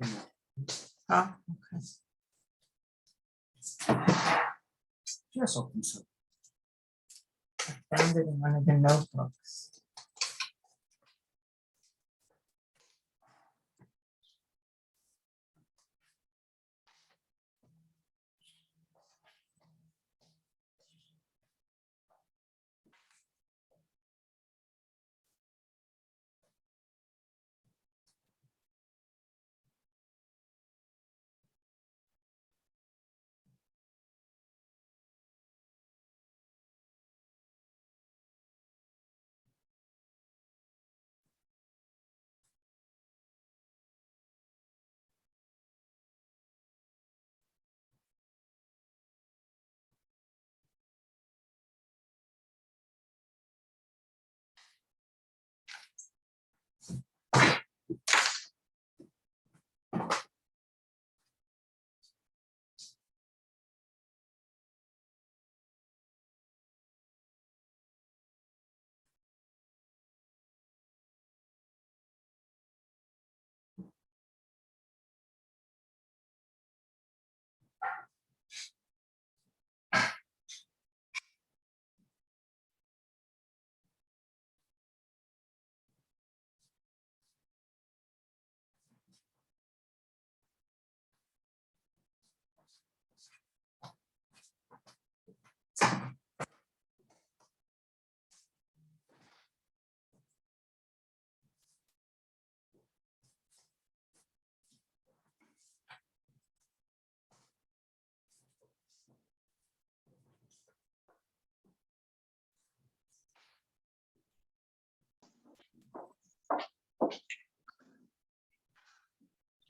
Oh, okay. Yes, open so. I found it in one of the notebooks.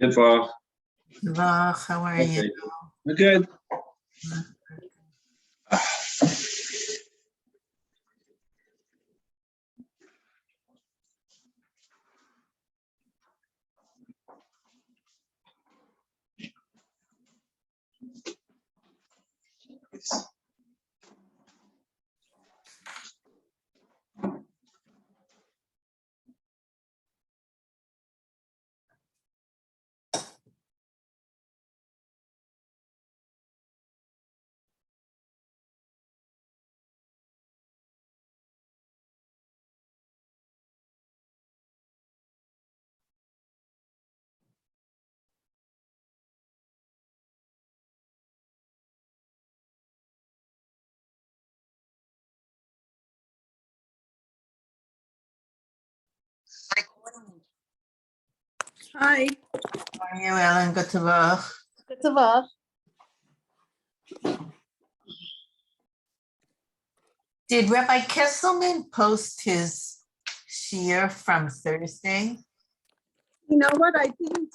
Good for. Ach, how are you? Okay. We're good. Hi, How are you, Ellen? Good to work. good to work. Did Rabbi Kesselman post his shiur from Thursday? You know what? I didn't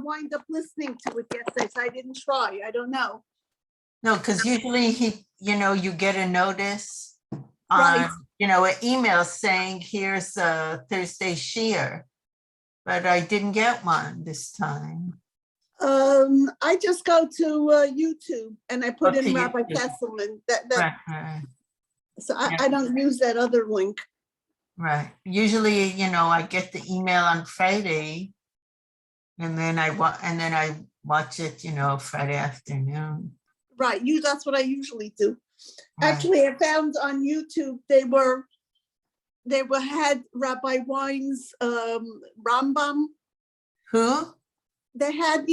wind up listening to it yesterday, so I didn't try. I don't know. No, because usually you get a notice Right. on, an email saying here's a Thursday shiur, but I didn't get one this time. I just go to YouTube and I put Go in to Rabbi YouTube. Kesselman. Right. So I don't use that other link. Right. Usually, I get the email on Friday, and then I watch it, Friday afternoon. Right. That's what I usually do. Right. Actually, I found on YouTube they had Rabbi Wine's Rambam. Who? They had,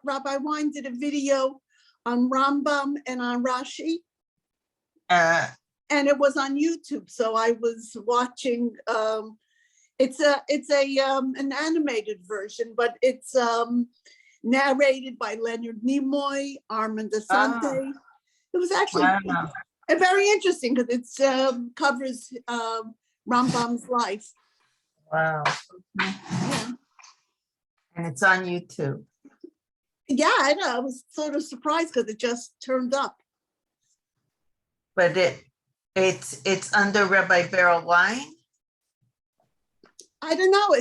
Rabbi Wine did a video on Rambam and on Rashi. And it was on YouTube, so I was watching. It's an animated version, but it's narrated by Leonard Nimoy, Armand Asante. It was actually very interesting because it covers Rambam's life. Wow. Yeah. And it's on YouTube. Yeah, I know. I was sort of surprised because it just turned up. But it's under Rabbi Beryl Wine? I don't know.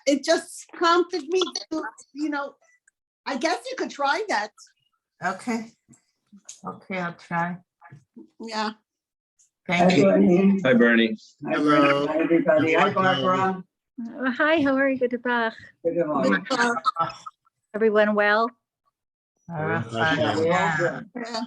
It just prompted me to, I guess you could try that. Okay, I'll try. Yeah. Thank you. Hi, Bernie. Hello. Hi, everybody. Hi, Hello. Barbara. Hi, how are you? Good to back. Good morning. Everyone well? Baruch Yeah, we're all Hashem. good. Yeah.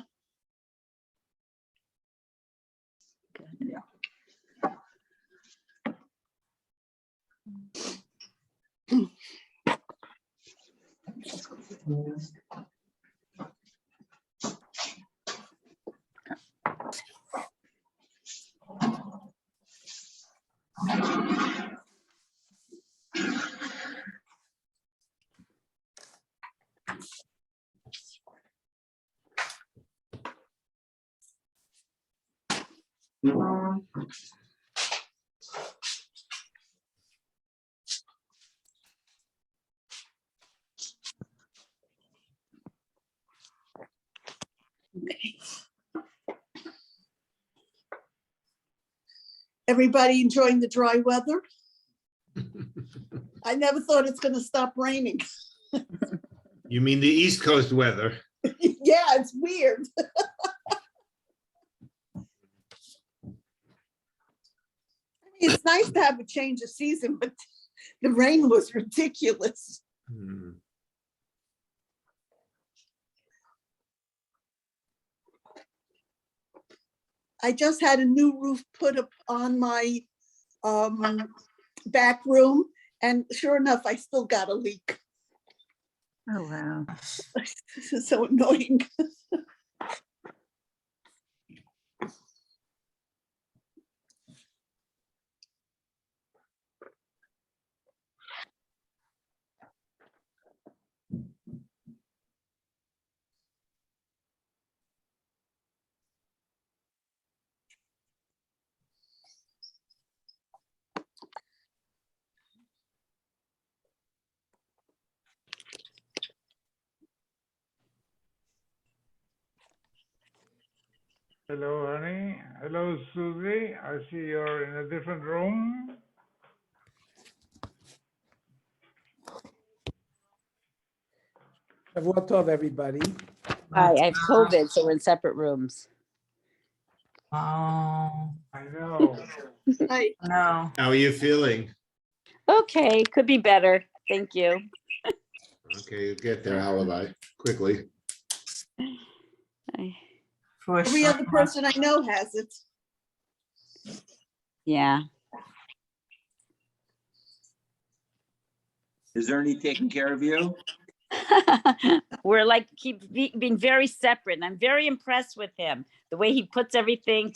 Everybody enjoying the dry weather? I never thought it's gonna stop raining. You mean the East Coast weather? Yeah, it's weird. It's nice to have a change of season, but the rain was ridiculous. Hmm. I just had a new roof put up on my back room, and sure enough, I still got a leak. Oh, wow. This is so annoying. Hello, honey. Hello, Susie. I see you're in a different room. Shavuot Tov, everybody. Hi, I have COVID, so we're in separate rooms. Oh, I know. I, no. How are you feeling? Okay, could be better. Thank you. Okay, you'll get there, Alibi, quickly. For every other sure. person I know has it. Yeah. Is Ernie taking care of you? We're like being very separate, and I'm very impressed with him. The way he puts everything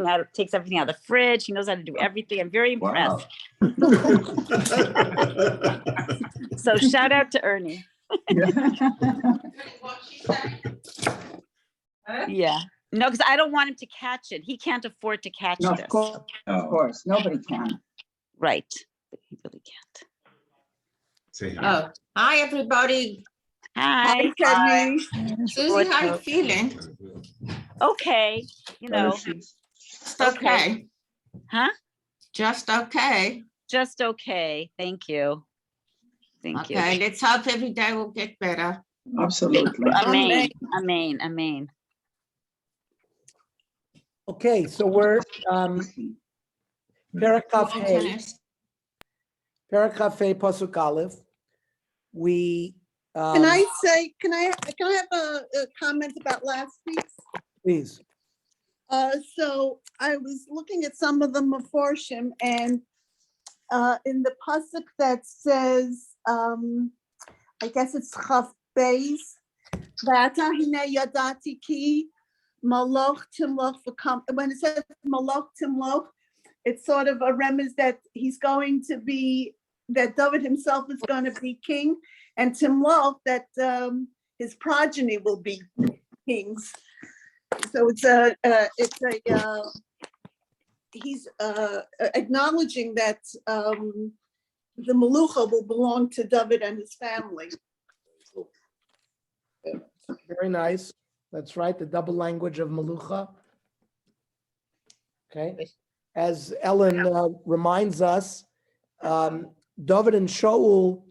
out, takes everything out of the fridge. He knows how to do everything. I'm very impressed. Wow. So shout out to Ernie. Yeah. No, because I don't want him to catch it. He can't afford to catch No, this. of course, of course, nobody can. Right. He really can't. Say hi. Oh, hi, everybody. Hi. Hi, Susie, how you feeling? Okay. You know, Just okay. huh? Just okay. Just okay. Thank you. Thank you. Okay, let's hope every day will get better. Absolutely. Amen. Amen. Amen. Okay, so we're Parakaf Hey, Tennis. Parakaf Hey Pasuk Aleph. We can I say, can I have a comment about last week's? please. So I was looking at some of the Meforshim, and in the pasuk that says, I guess it's Chaf Beis, V'ata hine yadati ki maloch timloch v'kam. When it says maloch timloch, it's sort of a remez that he's going to be, that David himself is going to be king, and timloch, that his progeny will be kings. So he's acknowledging that the Melucha will belong to David and his family. Very nice. That's right, the double language of Malucha. Okay, as Ellen reminds us, David and Shaul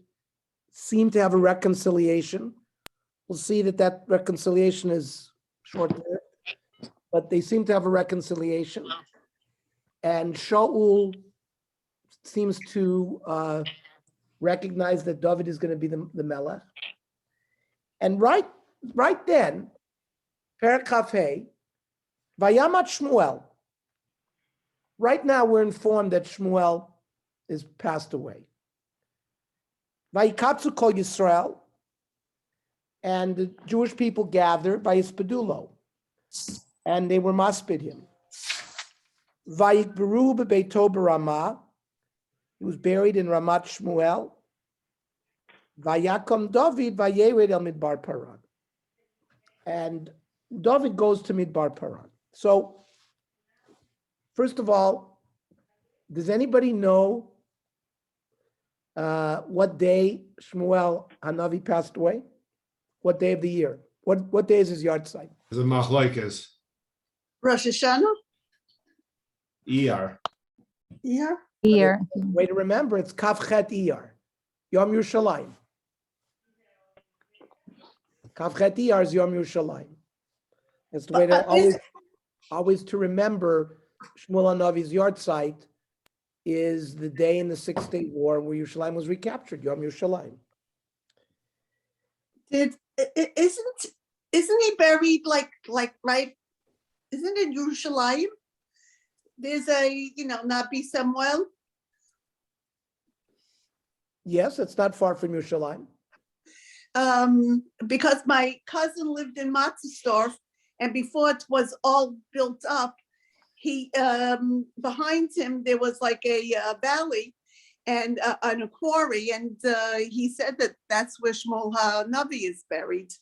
seem to have a reconciliation. We'll see that reconciliation is short-lived, but they seem to have a reconciliation. And Shaul seems to recognize that David is going to be the Melech. And right then, Perek Kafei, Vayamat Shmuel. Right now, we're informed that Shmuel is passed away. Vayikatsu Kol Yisrael, and the Jewish people gathered by Ispedulo, and they were maspid him. Vayikberu bebeito b'Ramah, he was buried in Ramat Shmuel. Vayakom David vayered el Midbar Paran, and David goes to Midbar Paran. So, first of all, does anybody know what day Shmuel Hanavi passed away? What day of the year? What day is his yard site? There's a machlokes. Rosh Hashanah? ER. Yeah. Here. Way to remember, it's Kafchet Iyar, Yom Yerushalayim. Kafchet Iyar is Yom Yerushalayim. It's the way to always to remember Shmuel Hanavi's yard site is the day in the 6 Day War where Yerushalayim was recaptured, Yom Yerushalayim. Isn't he buried like right? Isn't it Yerushalayim? There's a Navi Shmuel. Yes, it's not far from Yerushalayim. Because my cousin lived in Matzersdorf, and before it was all built up, he behind him there was like a valley and a quarry, and he said that that's where Shmuel Navi is buried.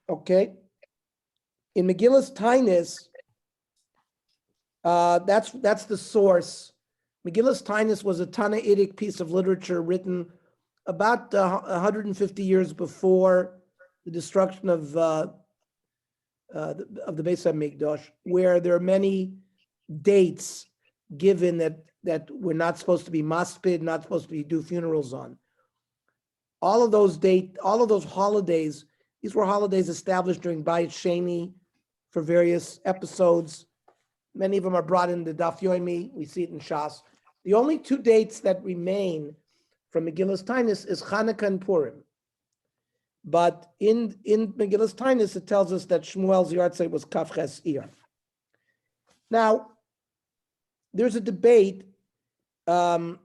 Okay. In Megillus Tainus, that's the source. Megillus Tainus was a Tannaitic piece of literature written about 150 years before the destruction of the Beis HaMikdash, where there are many dates given that we're not supposed to be maspid, not supposed to be do funerals on. All of those holidays, these were holidays established during Bayit Sheni for various episodes. Many of them are brought into Daf Yomi. We see it in Shas. The only two dates that remain from Megillus Tainus is Chanukah and Purim. But in Megillus Tainus, it tells us that Shmuel's yard site was Kafches Iyar. Now, there's a debate whether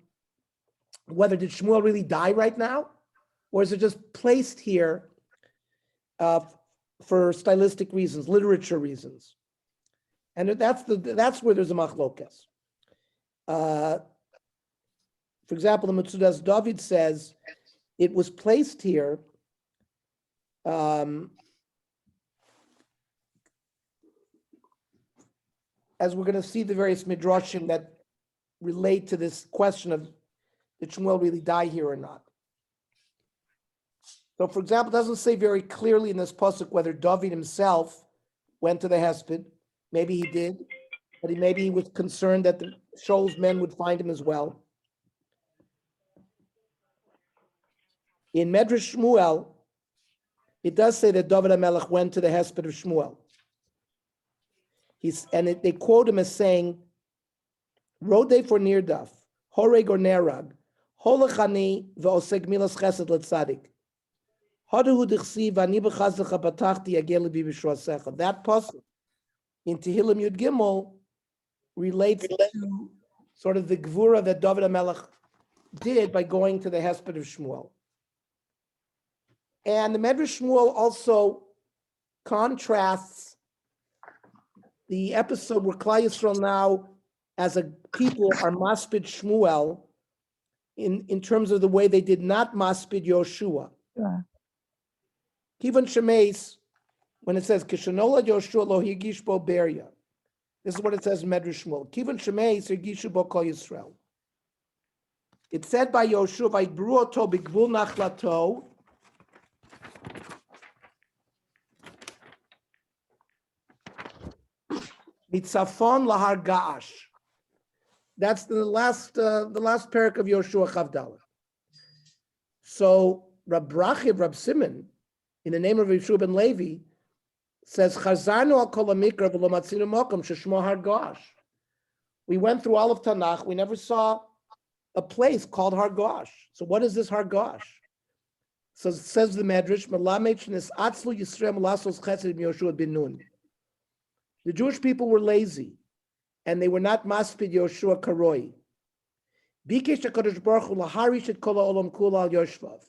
did Shmuel really die right now, or is it just placed here for stylistic reasons, literature reasons, and that's where there's a machlokes. For example, the Metzudas David says it was placed here as we're going to see the various midrashim that relate to this question of did Shmuel really die here or not. So, for example, it doesn't say very clearly in this pasuk whether David himself went to the Hesped. Maybe he did, but maybe he was concerned that the Shaul's men would find him as well. In Medrash Shmuel, it does say that David HaMelech went to the Hesped of Shmuel. They quote him as saying, Rodei for Nirdaf, Horeg or Nerag, Holachani v'oseg milas chesed l'tzadik. That pasuk in Tehillim Yud Gimel relates to sort of the gvura that David HaMelech did by going to the Hesped of Shmuel. And the Medrash Shmuel also contrasts the episode where Klal Yisrael now, as a people, are maspid Shmuel in terms of the way they did not maspid Yoshua. Kivan Shemeis, when it says Kishanola Yoshua lo higish bo beria, this is what it says in Medrash Shmuel. Kivan Shemeis higishu bo kol Yisrael. It's said by Yoshua, "Vayibru oto b'gvul nachlato." Mitzafon lahar ga'ash. That's the last parak of Yoshua Chavdalah. So Rab Rachiv, Rab Simon, in the name of Yeshua ben Levi, says, Chazarnu al kol hamikra v'lo matzinu mokom sheshmo har ga'ash. We went through all of Tanakh. We never saw a place called Har Ga'ash. So what is this Har Ga'ash? So it says the Medrash, "Melamed shenis atzlu Yisrael lasos chesed im Yoshua ben Nun." The Jewish people were lazy, and they were not maspid Yoshua karoi. Bikesh HaKadosh Baruch Hu laharish et kol ha'olam kula al yoshvav.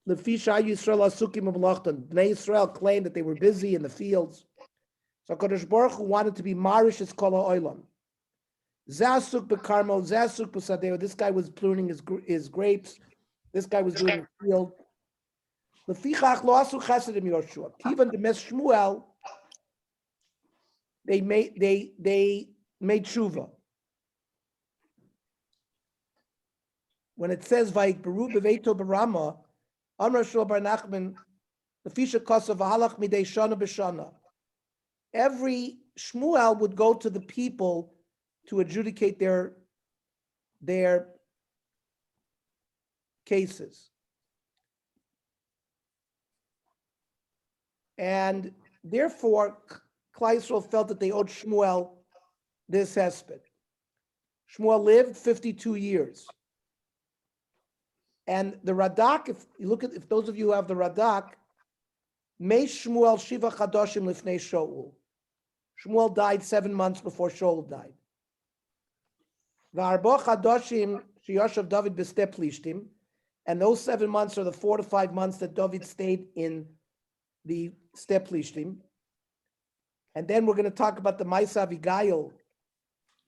Lefi shah Yisrael asukim b'malachton. Bnei Yisrael claimed that they were busy in the fields. So HaKadosh Baruch Hu wanted to be marish et kol ha'olam. Zasuk b'karmel, zasuk b'sadeo. This guy was pruning his grapes. This guy was doing the field. Lefichach lo asu chesed im Yoshua. Even the Navi Shmuel, they made tshuva. When it says Vayik Beru Beveito Barama, Amar Shul Bar Nachman, Lefisha Kosa V'halach Midei Shana B'Shana. Every Shmuel would go to the people to adjudicate their cases. And therefore, Klal Yisrael felt that they owed Shmuel this hesped. Shmuel lived 52 years. And the Radak, if those of you who have the Radak, Mei Shmuel Shiva Chadoshim Lifnei Shaul. Shmuel died 7 months before Shaul died. V'arbo Chadoshim Sheyoshav David B'steh Plishtim, and those 7 months are the 4 to 5 months that David stayed in the Steh Plishtim. And then we're going to talk about the Maisa Avigail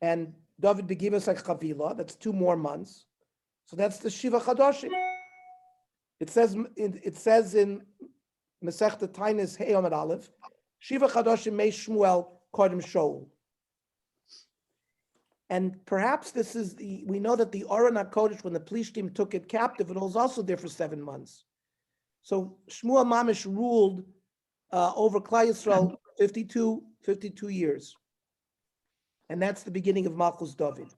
and David Begivas HaChavila. That's 2 more months. So that's the Shiva Chadoshim. It says in Masechta Tainis Hey Amud Aleph, Shiva Chadoshim Mei Shmuel Kodem Shaul. And perhaps this is we know that the Aron HaKodesh, when the Plishtim took it captive, it was also there for 7 months. So Shmuel Mamish ruled over Klal Yisrael 52 years. And that's the beginning of Malchus David.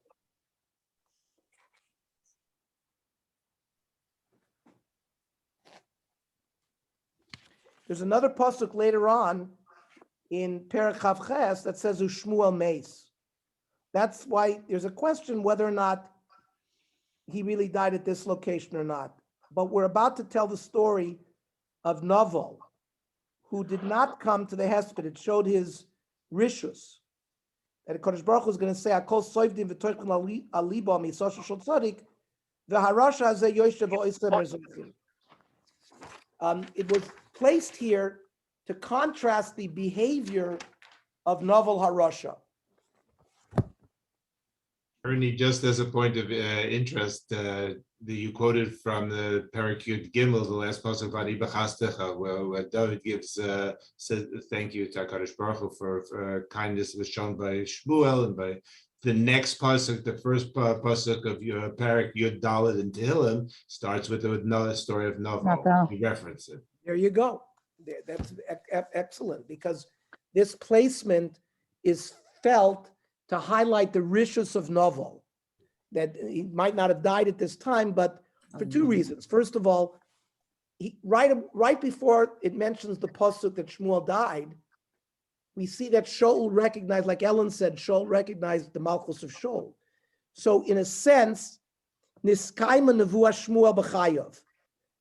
There's another pasuk later on in Perek Chav Ches that says Shmuel Meis. That's why there's a question whether or not he really died at this location or not. But we're about to tell the story of Naval, who did not come to the hesped. It showed his rishus. That Kodesh Baruch Hu is going to say, "Akol soivdim v'toichim aliba misosha shel tzadik v'harasha hazeh yoshev v'oisem erzachim." It was placed here to contrast the behavior of Naval Harasha. Ernie, just as a point of interest, you quoted from the Perek Yud Gimel, the last pasuk on Ibachastecha, where David says thank you to HaKadosh Baruch Hu for kindness was shown by Shmuel, and by the next pasuk, the first pasuk of your Perek Yud Dalet and Tehillim starts with the story of Naval. You reference it. There you go. That's excellent, because this placement is felt to highlight the rishus of Naval, that he might not have died at this time, but for 2 reasons. First of all, right before it mentions the pasuk that Shmuel died, we see that Shaul recognized, like Ellen said, Shaul recognized the Malchus of Shaul. So in a sense, Niskaima Nevuah Shmuel B'chayav,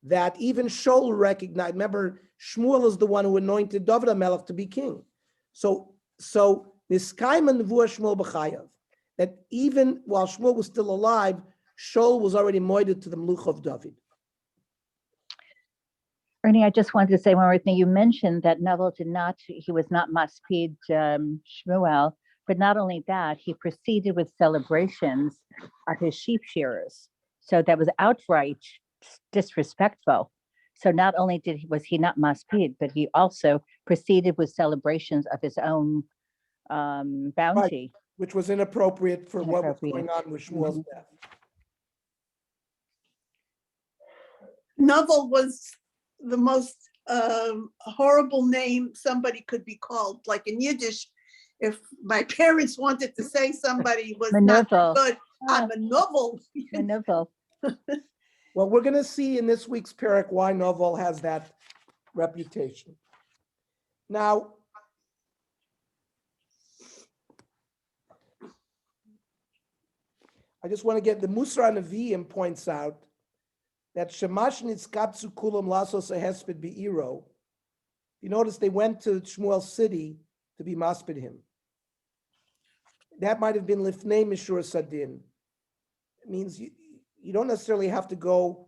that even Shaul recognized. Remember, Shmuel is the one who anointed David HaMelech to be king. So Niskaima Nevuah Shmuel B'chayav, that even while Shmuel was still alive, Shaul was already moided to the Mluch of David. Ernie, I just wanted to say one more thing. You mentioned that Naval he was not maspid Shmuel, but not only that, he proceeded with celebrations at his sheep shearers. So that was outright disrespectful. So not only was he not maspid, but he also proceeded with celebrations of his own bounty. Right, which was inappropriate for what was going on with Shmuel's death. Naval was the most horrible name somebody could be called. Like in Yiddish, if my parents wanted to say somebody was not good, I'm a Naval. Well, we're going to see in this week's Perek why Naval has that reputation. Now, I just want to get the Musar Nevi'im points out that Shemash nitzkapsu kulam lasos a hesped be'iro. You notice they went to Shmuel's city to be maspid him. That might have been lifnei mishur sadin. It means you don't necessarily have to go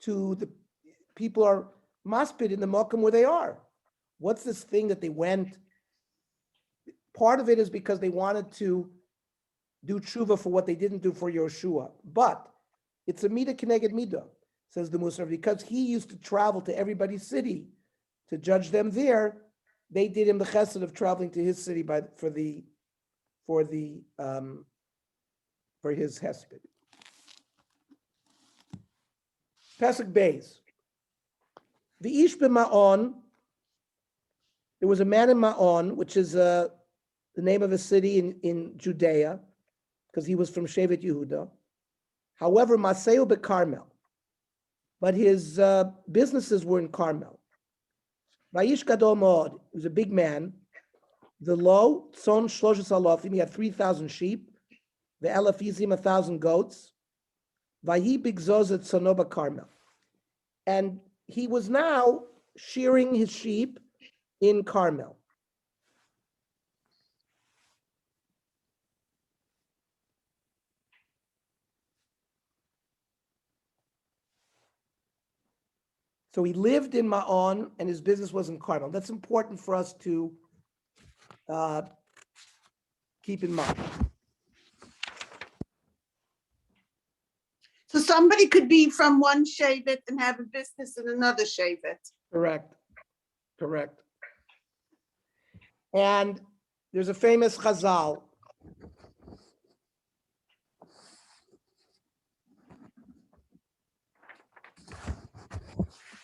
to the people are maspid in the Mokum where they are. What's this thing that they went? Part of it is because they wanted to do tshuva for what they didn't do for Yoshua. But it's a midah keneged midah, says the Musar, because he used to travel to everybody's city to judge them there. They did him the chesed of traveling to his city for his hesped. Pesach Beis. The Ish b'Ma'on, there was a man in Ma'on, which is the name of a city in Judea, because he was from Shevet Yehuda. However, Maseo beCarmel, but his businesses were in Carmel. Vayish Gadol Mod, he was a big man. The low, Tzon Shloshes Alofim, he had 3,000 sheep. The Elafizim, 1,000 goats. Vayi Bigzozet Sonoba Carmel. And he was now shearing his sheep in Carmel. So he lived in Ma'on and his business was in Carmel. That's important for us to keep in mind. So somebody could be from one shevet and have a business in another shevet. Correct. Correct. And there's a famous chazal.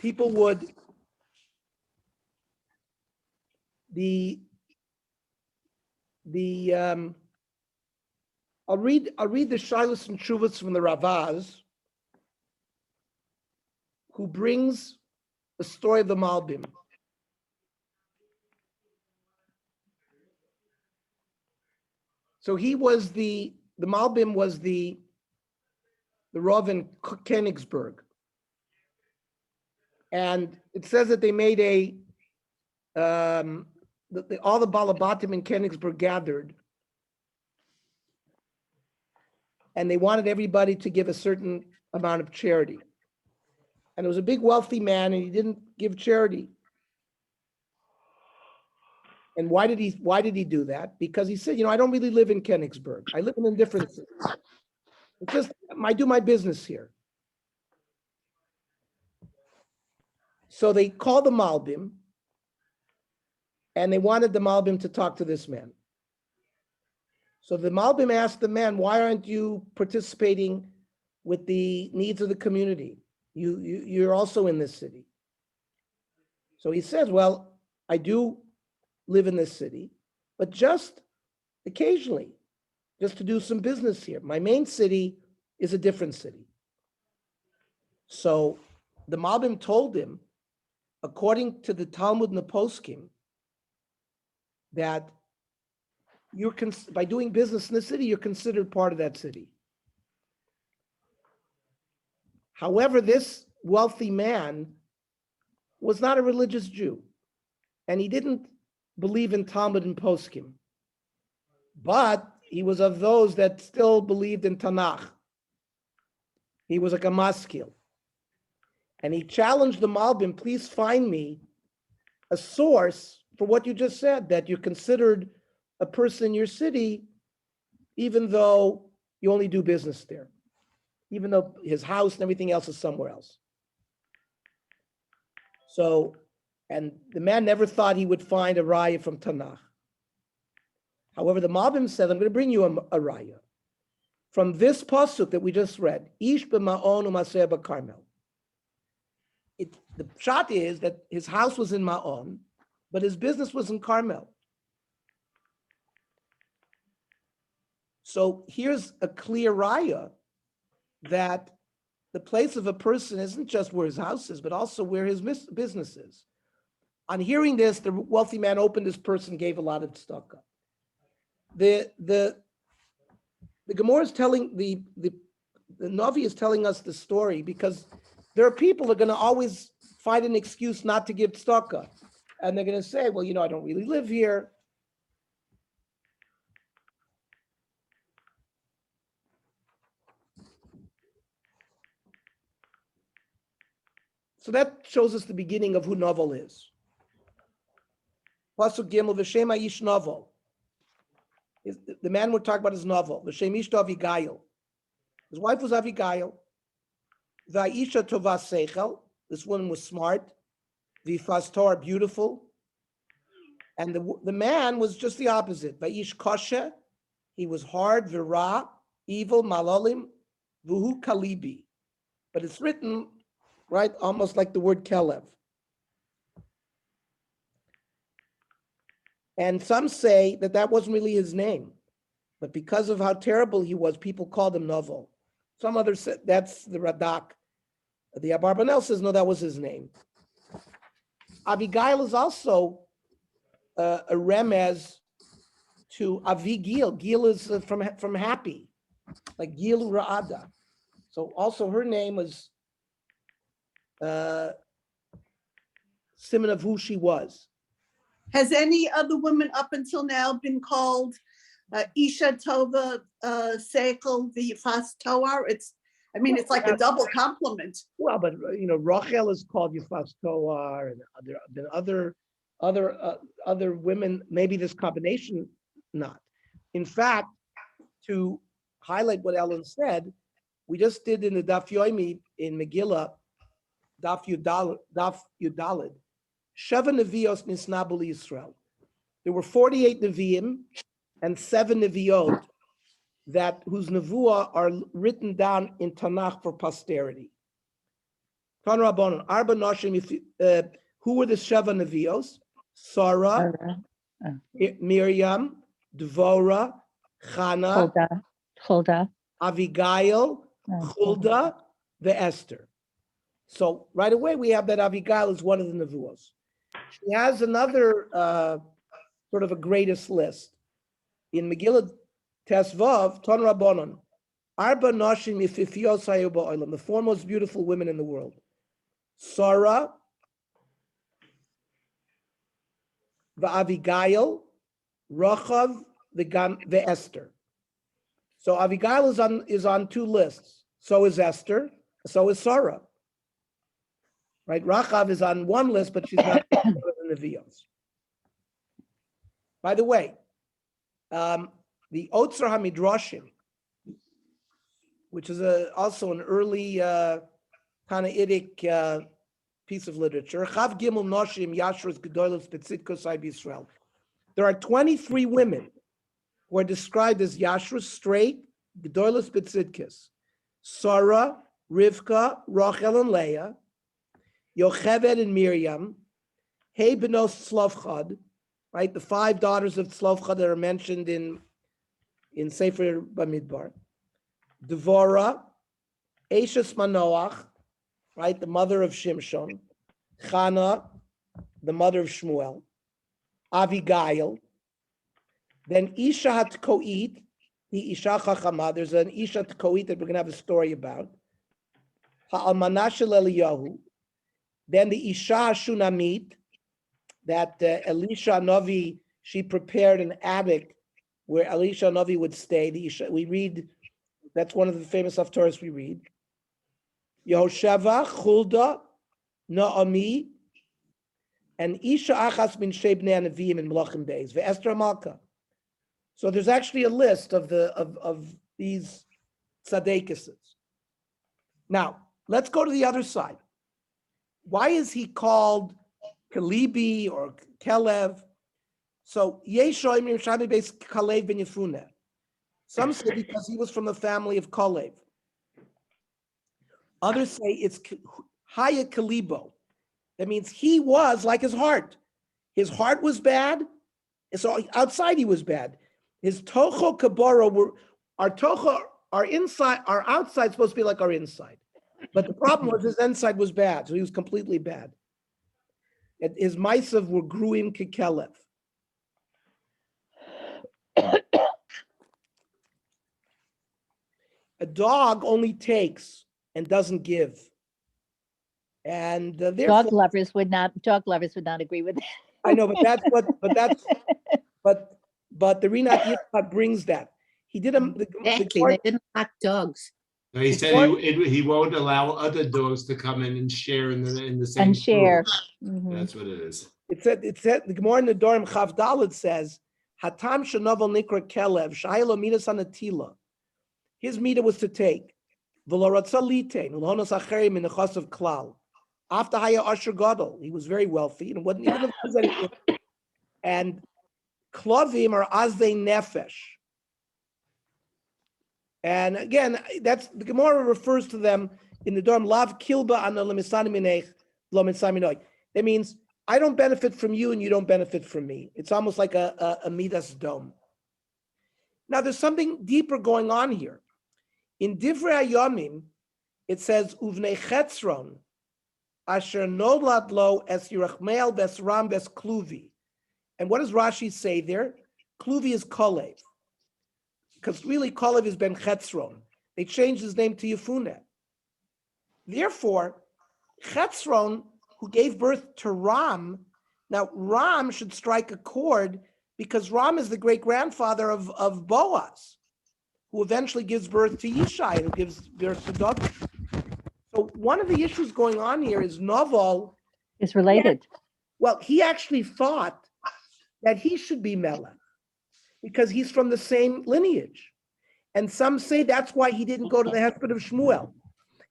People would I'll read the Shilas and Shuvas from the Ravaz, who brings the story of the Malbim. So he was the Malbim was the Rav in Königsberg. And it says that they made all the Balabatim in Königsberg gathered, and they wanted everybody to give a certain amount of charity. And it was a big wealthy man, and he didn't give charity. And why did he do that? Because he said, I don't really live in Königsberg. I live in a different city. It's just, I do my business here. So they called the Malbim, and they wanted the Malbim to talk to this man. So the Malbim asked the man, why aren't you participating with the needs of the community? You're also in this city. So he says, well, I do live in this city, but just occasionally, just to do some business here. My main city is a different city. So the Malbim told him, according to the Talmud and the Poskim, that by doing business in the city, you're considered part of that city. However, this wealthy man was not a religious Jew, and he didn't believe in Talmud and Poskim, but he was of those that still believed in Tanakh. He was like a maskil. And he challenged the Malbim, please find me a source for what you just said, that you're considered a person in your city, even though you only do business there, even though his house and everything else is somewhere else. So, and the man never thought he would find a raya from Tanakh. However, the Malbim said, I'm going to bring you a raya from this pasuk that we just read, Ish b'ma'on u'maseh b'karmel. The pshat is that his house was in Ma'on, but his business was in Carmel. So here's a clear raya that the place of a person isn't just where his house is, but also where his business is. On hearing this, the wealthy man opened his purse and gave a lot of tzedakah. The Gemara is telling the Navi is telling us the story because there are people that are going to always find an excuse not to give tzedakah. And they're going to say, well, I don't really live here. So that shows us the beginning of who Novel is. Pasuk Gimel, V'shem Aish Novel. The man we're talking about is Novel. V'shem Ishto Avigail. His wife was Avigail. V'aisha Tova Seichel. This woman was smart. V'fastor, beautiful. And the man was just the opposite. Va'ish Koshe. He was hard. V'ra, evil. Malolim. V'hu Kalibi. But it's written, right, almost like the word Kelev. And some say that wasn't really his name, but because of how terrible he was, people called him Novel. Some others said that's the Radak. The Abarbanel says, no, that was his name. Abigail is also a remez to Avigil. Gil is from happy, like Gil Ra'ada. So also her name was similar of who she was. Has any other woman up until now been called Isha Tova Seichel V'Yifas Toar? It's like a double compliment. Well, but Rachel is called Yifas Toar, and there are other women. Maybe this combination not. In fact, to highlight what Ellen said, we just did in the Daf Yomi in Megillah, Daf Yudalid. Sheva Nevios Nisnabu Yisrael. There were 48 Nevi'im and 7 Neviot whose Nevuah are written down in Tanakh for posterity. Tan Rabbanon, Arba Noshim, who were the Sheva Nevios? Sarah, Miriam, Dvorah, Chana, Huldah, Avigail, Huldah, the Esther. So right away we have that Avigail is one of the Nevuos. She has another sort of a greatest list. In Megillah Tesvav, Ton Rabbanon, Arba Nashim Yififios Hayu Ba'olam, the four most beautiful women in the world. Sarah, the Avigail, Rachav, the Esther. So Avigail is on two lists. So is Esther. So is Sarah. Right, Rachav is on one list, but she's not one of the Nevios. By the way, the Otzar HaMidrashim, which is also an early Tannaitic piece of literature, Chav Gimel Noshim Yashros Gedolos Betzidkosai B'Yisrael. There are 23 women who are described as Yashros, straight, Gedolos Betzidkos. Sarah, Rivka, Rachel, and Leah, Yocheved and Miriam, Hey Benos Tzlofchad, right? The 5 daughters of Tzlofchad that are mentioned in Sefer Bamidbar. Devorah, Eshes Manoach, right? The mother of Shimshon. Chana, the mother of Shmuel. Avigail. Then Isha HaTkoit, the Isha Chachama. There's an Isha HaTkoit that we're going to have a story about. Ha'almanah shel Eliyahu. Then the Isha Shunamit, that Elisha Navi, she prepared an attic where Elisha Navi would stay. We read, that's one of the famous haftarahs we read. Yehosheva, Huldah, Naomi, and Isha Achas min Shebnei Nevi'im in Melachim days, ve'Esther Malka. So there's actually a list of these tzaddikises. Now, let's go to the other side. Why is he called Kalibi or Kelev? So Yeshoim Shami Beis Kalev ben Yefuneh. Some say because he was from the family of Kalev. Others say it's Haya Kalibo. That means he was like his heart. His heart was bad, so outside he was bad. His Tocho Kaboro our inside, our outside supposed to be like our inside. But the problem was his inside was bad, so he was completely bad. His maisav were gruim kekelev. A dog only takes and doesn't give. And Dog therefore, lovers would not agree with that. I know, but the Rinat Yitzchak brings that. He did the Exactly, they didn't like dogs. No, he said he won't allow other dogs to come in and share in the same And share. food. Mhm. That's what it is. It said the Gemara in the Dorim Chav Dalet says, Hatam shenovel nikra kelev shaylo midas anatila. His meter was to take. V'loratza litein ulonos acherim in the chas of klal. After Haya Asher Gadol, he was very wealthy and wasn't even anything. And klavim are azdei nefesh. And again, that's the Gemara refers to them in the Dorm Lav Kilba Ana Lemisaniminek Lomitsaminoy. That means I don't benefit from you and you don't benefit from me. It's almost like a Midas dome. Now there's something deeper going on here. In Divrei Hayomim, it says Uvnei Chetzron Asher Nolad Lo Es Yerachmeel Bes Ram Bes Kluvi. And what does Rashi say there? Kluvi is Kolev. Because really Kolev is Ben Chetzron. They changed his name to Yefuneh. Therefore, Chetzron, who gave birth to Ram, now Ram should strike a chord because Ram is the great-grandfather of Boaz, who eventually gives birth to Yishai, who gives birth to David. So one of the issues going on here is Novel Is related. Well, he actually thought that he should be Melech because he's from the same lineage. And some say that's why he didn't go to the hesped of Shmuel.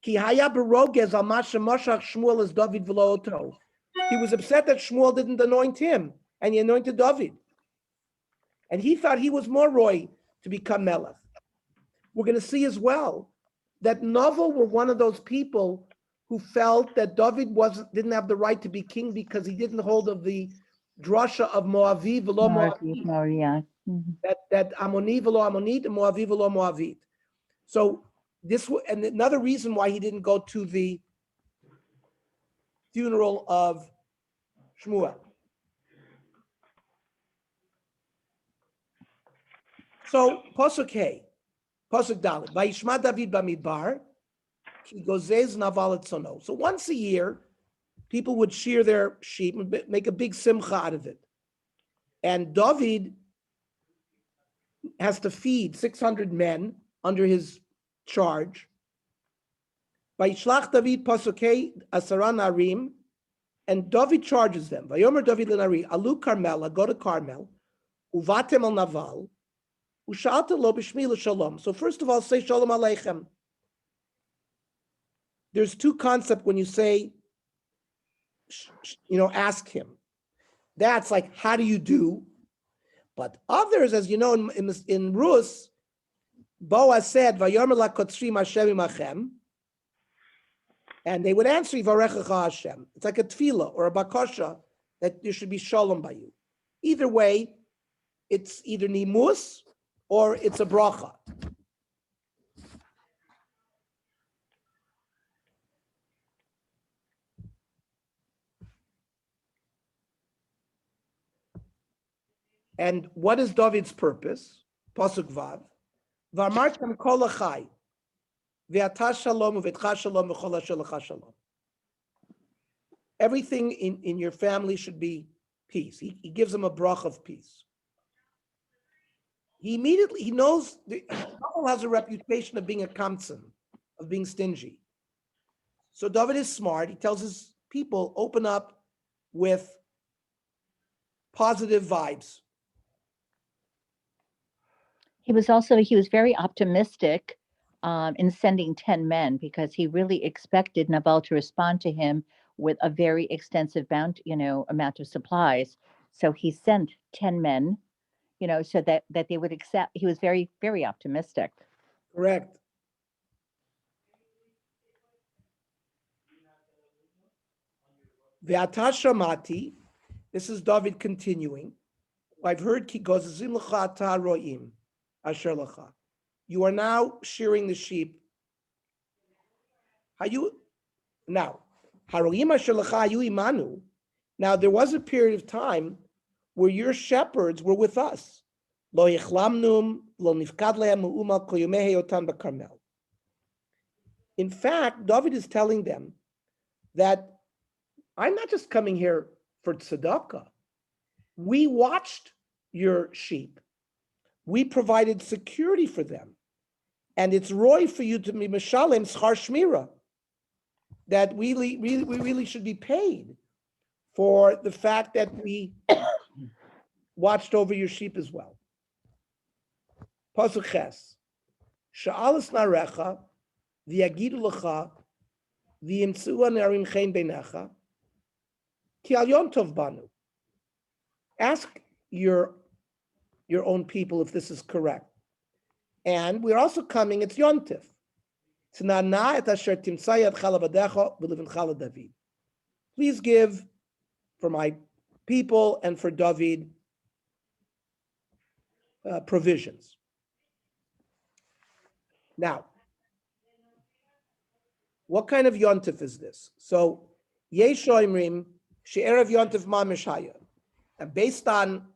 Ki haya berogez al masha moshach Shmuel as David v'lo oto. He was upset that Shmuel didn't anoint him, and he anointed David. And he thought he was more roy to become Melech. We're going to see as well that Novel were one of those people who felt that David didn't have the right to be king because he didn't hold of the drasha of Moavi v'lo Moavit. Maria. Mhm. That Amoni v'lo Amonit and Moavi v'lo Moavit. So and another reason why he didn't go to the funeral of Shmuel. So Pasuk Hey, Pasuk Dalet, Vayishma David Bamidbar, Ki Gozez Naval Etzono. So once a year, people would shear their sheep and make a big simcha out of it. And David has to feed 600 men under his charge. Vayishlach David Pasuk Hey, Asara Narim, and David charges them. Vayomer David Lenari, Alu Carmel, go to Carmel, Uvatem al Naval, Ushalta lo b'shmi l'shalom. So first of all, say Shalom Aleichem. There's two concepts when you say, ask him. That's like, how do you do? But others, as you know, in Rus, Boaz said, Vayomer lakotzrim Hashem imachem, and they would answer, Yivarechecha Hashem. It's like a tefillah or a bakasha that there should be shalom by you. Either way, it's either nimus or it's a bracha. And what is David's purpose? Pasuk Vav. V'amartem kol achai, v'ata shalom u'vetcha shalom v'chol asher lecha shalom. Everything in your family should be peace. He gives them a brach of peace. He knows Saul has a reputation of being a kamtzon, of being stingy. So David is smart. He tells his people, open up with positive vibes. He was very optimistic in sending 10 men because he really expected Nabal to respond to him with a very extensive amount of supplies. So he sent 10 men, so that they would accept. He was very, very optimistic. Correct. Ve'ata shamati, this is David continuing. I've heard ki gozezim lecha ata ro'im asher lecha. You are now shearing the sheep. Now, haro'im asher lecha hayu imanu. Now there was a period of time where your shepherds were with us. Lo yichlamnum lo nifkad lehem me'uma kol yomei heyotam b'karmel. In fact, David is telling them, that I'm not just coming here for tzedakah. We watched your sheep. We provided security for them. And it's roy for you to be mishalem schar shmira, that we really should be paid for the fact that we watched over your sheep as well. Pasuk Ches, sha'alas narecha, v'yagidu lecha, v'yimtzua ne'arim chen beinecha, ki al yom tov banu. Ask your own people if this is correct. And we're also coming, it's Yontif. Please give for my people and for David provisions. Now, what kind of Yontif is this? So, Yeshoimrim, She'erev Yontif Ma Mishaya. And based on,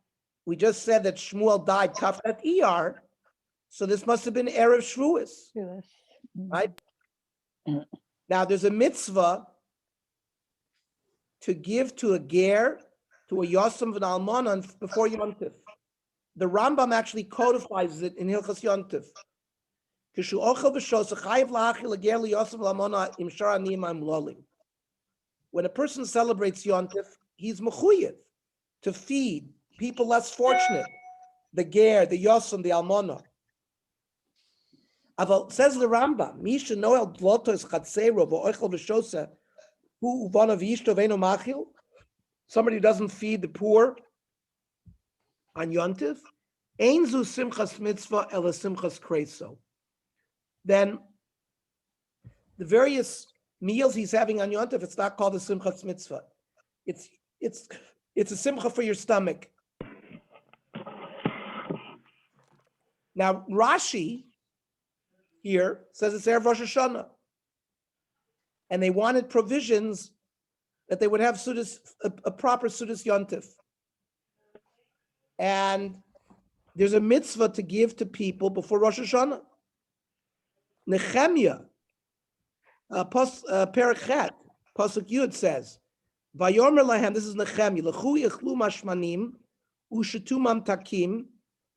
we just said that Shmuel died Kafat Iyar, so this must have been Erev Shruis, right? Now there's a mitzvah to give to a ger, to a yosem and almanan before Yontif. The Rambam actually codifies it in Hilchas Yontif. When a person celebrates Yontif, he's mechuyev to feed people less fortunate, the ger, the yosem, the almana. Aval says the Rambam, Misha Noel Dlotos Chatzero V'Oichel V'Shosa, who one of Yishto Veno Machil, somebody who doesn't feed the poor on Yontif, Ein Zu Simchas Mitzvah Ela Simchas Kreso. Then the various meals he's having on Yontif, it's not called a Simchas Mitzvah. It's a simcha for your stomach. Now Rashi here says it's Erev Rosh Hashanah. And they wanted provisions that they would have Sudas, a proper Sudas Yontif. And there's a mitzvah to give to people before Rosh Hashanah. Nehemiah, Perek Chet, Pasuk Yud says, Vayomer lahem, this is Nehemiah, L'chu yichlu mashmanim, ushetu mamtakim,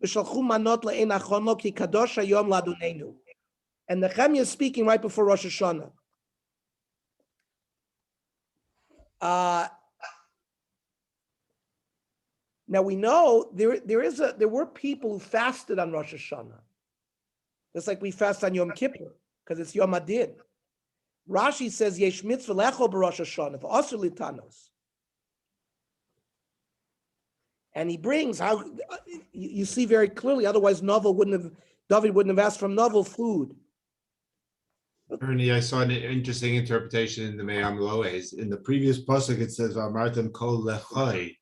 v'shalchu manot le'en achono, ki kadosh hayom ladunenu. And Nehemiah is speaking right before Rosh Hashanah. Now we know there were people who fasted on Rosh Hashanah, just like we fast on Yom Kippur because it's Yom Adin. Rashi says Yesh mitzvah lecho b'Rosh Hashanah v'asur litanos, and he brings how you see very clearly. Otherwise, David wouldn't have asked from Novel food. Ernie, I saw an interesting interpretation in the Me'am Loes. In the previous pasuk, it says "Amartem kol lechai,"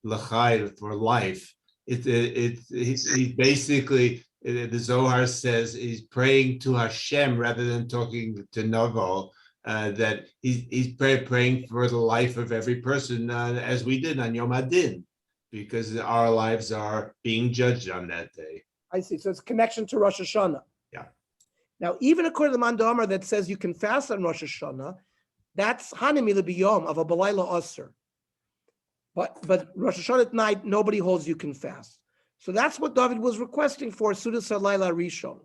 lechai for life. He basically, the Zohar says he's praying to Hashem rather than talking to Novel. That he's praying for the life of every person, as we did on Yom Adin, because our lives are being judged on that day. I see. So it's connection to Rosh Hashanah. Now, even according to the Mandamar that says you can fast on Rosh Hashanah, that's Hanimi Biyom of a Balayla Osir. But Rosh Hashanah at night, nobody holds you can fast. So that's what David was requesting for Sudas Halayla Rishon.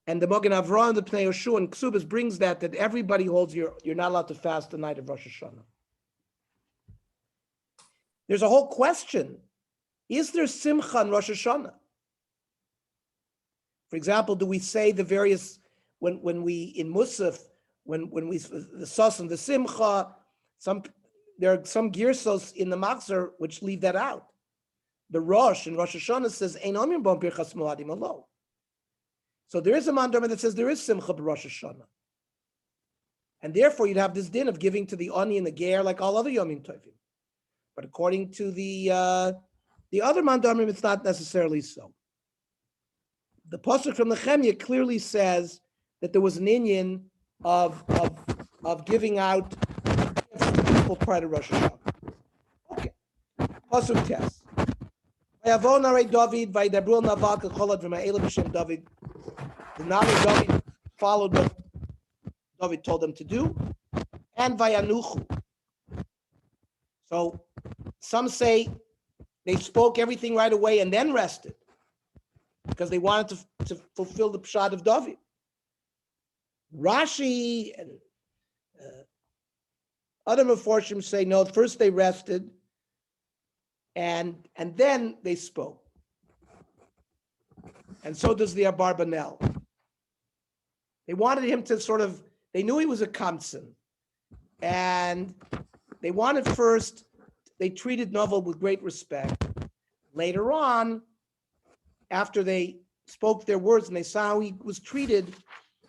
And the Mogen Avraham, the Pnei Yoshua, and Ksubas brings that everybody holds you're not allowed to fast the night of Rosh Hashanah. There's a whole question. Is there simcha on Rosh Hashanah? For example, do we say the various, when we, in Musaf, when we, the sos and the simcha, there are some girsos in the Machzor which leave that out. The Rosh in Rosh Hashanah says, Ein omrim bom birchas moadim alo. So there is a mandama that says there is simcha b'Rosh Hashanah. And therefore you'd have this din of giving to the oni and the ger like all other yomim tovim. But according to the other mandamim, it's not necessarily so. The pasuk from Nehemiah clearly says that there was an inyan of giving out gifts to people prior to Rosh Hashanah. Okay. Pasuk test. David, the Navi David followed what David told them to do, and vayanuchu. So some say they spoke everything right away and then rested because they wanted to fulfill the pshat of David. Rashi and other Meforshim say no, first they rested and then they spoke. And so does the Abarbanel. They wanted him to they knew he was a kamsan. And they wanted first, they treated Novel with great respect. Later on, after they spoke their words and they saw how he was treated,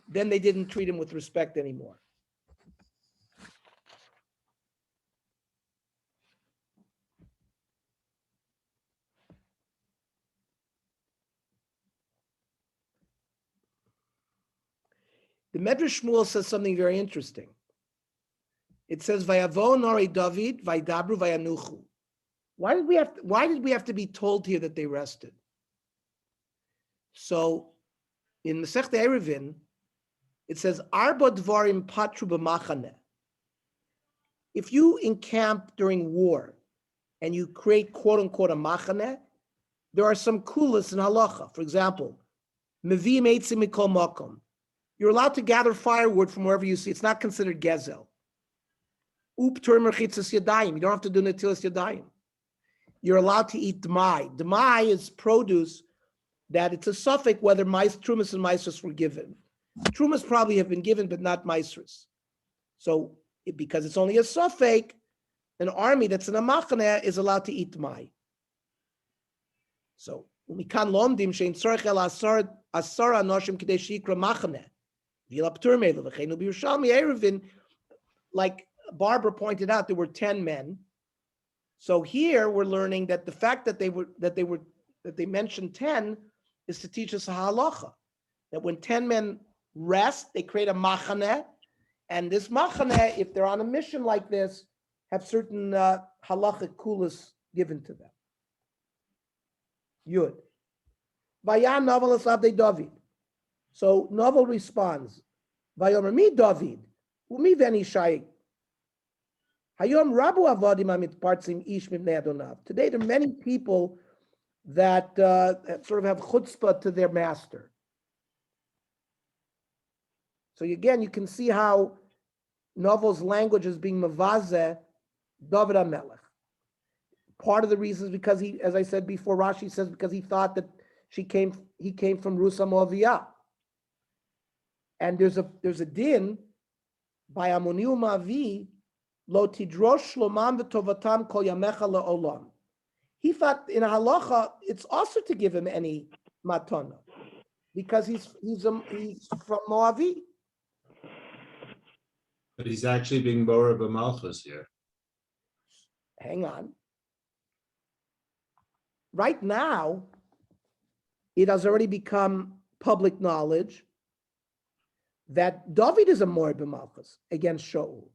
then they didn't treat him with respect anymore. The Medrash Shmuel says something very interesting. It says, "Vayavo nori David, vaydabru vayanuchu." Why did we have to be told here that they rested? So, in Masechta Eruvin, it says, "Arba dvarim patru b'machane." If you encamp during war and you create quote unquote a machane, there are some kulas in halacha. For example, mevim eitzim mikol makom. You're allowed to gather firewood from wherever you see. It's not considered gezel. Uptur merchitzas yadayim. You don't have to do netilas yadayim. You're allowed to eat dmai. Dmai is produce that it's a suffix whether trumas and maisrus were given. Trumas probably have been given, but not maisrus. So because it's only a suffix, an army that's in a machane is allowed to eat dmai. So umikan lomdim shein tzorich el asar anoshim k'dei shikra machane. Like Barbara pointed out, there were 10 men. So here we're learning that the fact that they mentioned 10 is to teach us a halacha. That when 10 men rest, they create a machane, and this machane, if they're on a mission like this, have certain halachic kulas given to them. Yud. Vayan Novel Asabde David. So Novel responds, Vayomer mi David, umi veni shaykh. Hayom rabu avodim amit partzim ish mibnei adonav. Today there are many people that sort of have chutzpah to their master. So again, you can see how Novel's language is being mavazeh David HaMelech. Part of the reason is because he, as I said before, Rashi says because he thought that he came from Rusa Moaviyah. And there's a din by Amoniu Mavi, lo tidrosh shlomam v'tovatam kol yamecha le'olam. He thought in a halacha it's also to give him any matana because he's from Moavi. But he's actually being Bora b'malchus here. Hang on. Right now, it has already become public knowledge that David is a Moed b'malchus against Shaul.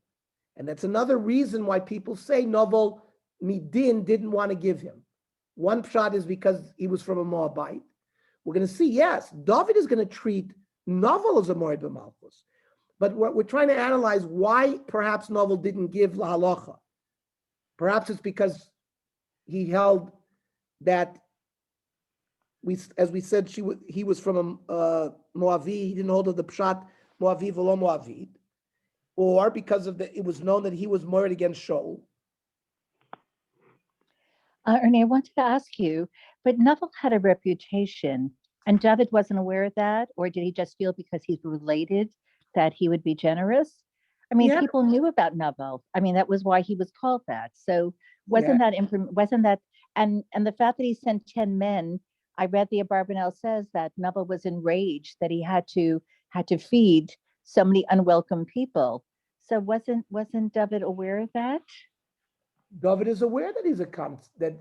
And that's another reason why people say Novel Midin didn't want to give him. One pshat is because he was from a Moabite. We're going to see, yes, David is going to treat Novel as a Moed b'malchus. But what we're trying to analyze why perhaps Novel didn't give la halacha. Perhaps it's because he held that as we said, he was from a Moavi. He didn't hold of the pshat Moavi v'lo Moavid, or because of it was known that he was married against Shaul. Ernie, I wanted to ask you, but Novel had a reputation, and David wasn't aware of that, or did he just feel because he's related that he would be generous? I mean, people knew about Novel. I mean, that was why he was called that. So wasn't that and the fact that he sent 10 men? I read the Abarbanel says that Novel was enraged that he had to feed so many unwelcome people. So wasn't David aware of that? David is aware that he's a kamts, that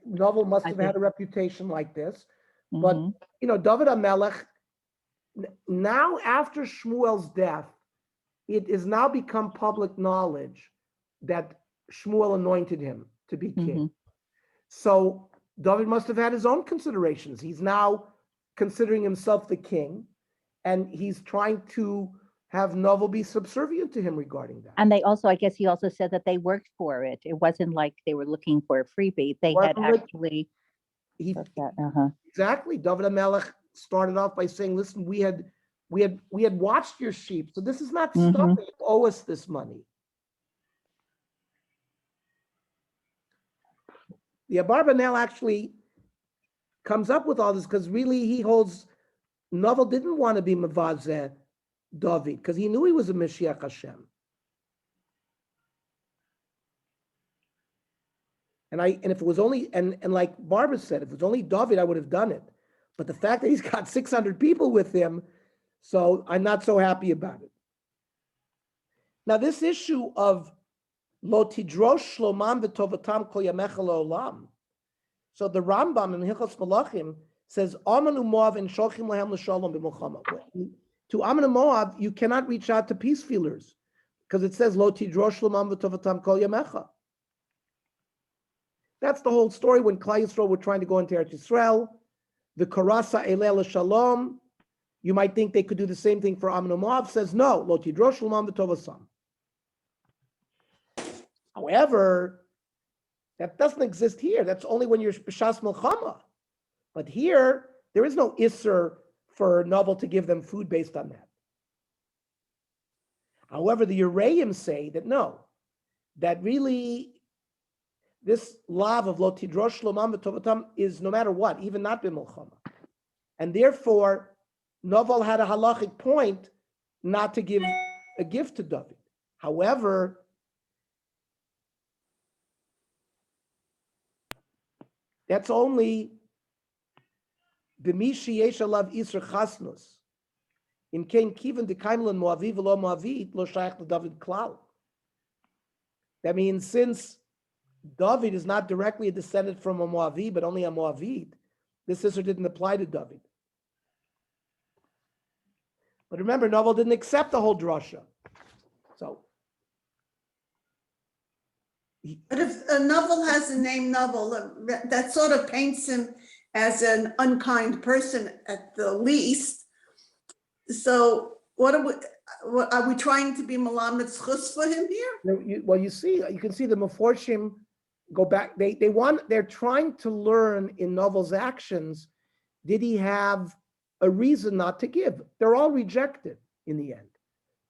Novel must have had a reputation like this. But, David HaMelech, now after Shmuel's death, it has now become public knowledge that Shmuel anointed him to be king. So David must have had his own considerations. He's now considering himself the king. And he's trying to have Novel be subservient to him regarding that. And they also, I guess he also said that they worked for it. It wasn't like they were looking for a freebie. They had Wasn't like- actually. He, Uh-huh. exactly. David HaMelech started off by saying, listen, we had watched your sheep. So this is not stuff Mhm. that you owe us this money. The Abarbanel actually comes up with all this because really he holds, Novel didn't want to be Mavazeh David because he knew he was a Mashiach Hashem. And if it was only, and like Barbara said, if it was only David, I would have done it. But the fact that he's got 600 people with him, so I'm not so happy about it. Now, this issue of Lo tidrosh shlomam v'tovatam kol yamecha le'olam. So the Rambam in Hilchos Malachim says, Ammon u'Moav and sholchim lahem l'shalom b'milchama. To Ammon and Moab, you cannot reach out to peace feelers because it says Lo tidrosh shlomam v'tovatam kol yamecha. That's the whole story when Klal Yisrael were trying to go into Eretz Yisrael. The Karasa Elel Shalom. You might think they could do the same thing for Ammon and Moab. Says no. Lo tidrosh shlomam v'tovasam. However, that doesn't exist here. That's only when you're b'shas milchama. But here, there is no isser for Novel to give them food based on that. However, the Uraim say that no, that really this lav of lo tidrosh shlomam v'tovatam is no matter what, even not b'milchama. And therefore, Novel had a halachic point not to give a gift to David. However, that's only b'mishi yesh alav isur chasnus. In kein kiven dekaimlan moavi v'lo moavit lo shayach to David klal. That means since David is not directly a descendant from a Moavi, but only a Moavite, this issur didn't apply to David. But remember, Novel didn't accept the whole drasha. So, But if a Novel has a name Novel, that sort of paints him as an unkind person at the least. So what are we trying to be Malamed Chus for him here? well, you can see the Meforshim go back. They're trying to learn in Novel's actions. Did he have a reason not to give? They're all rejected in the end.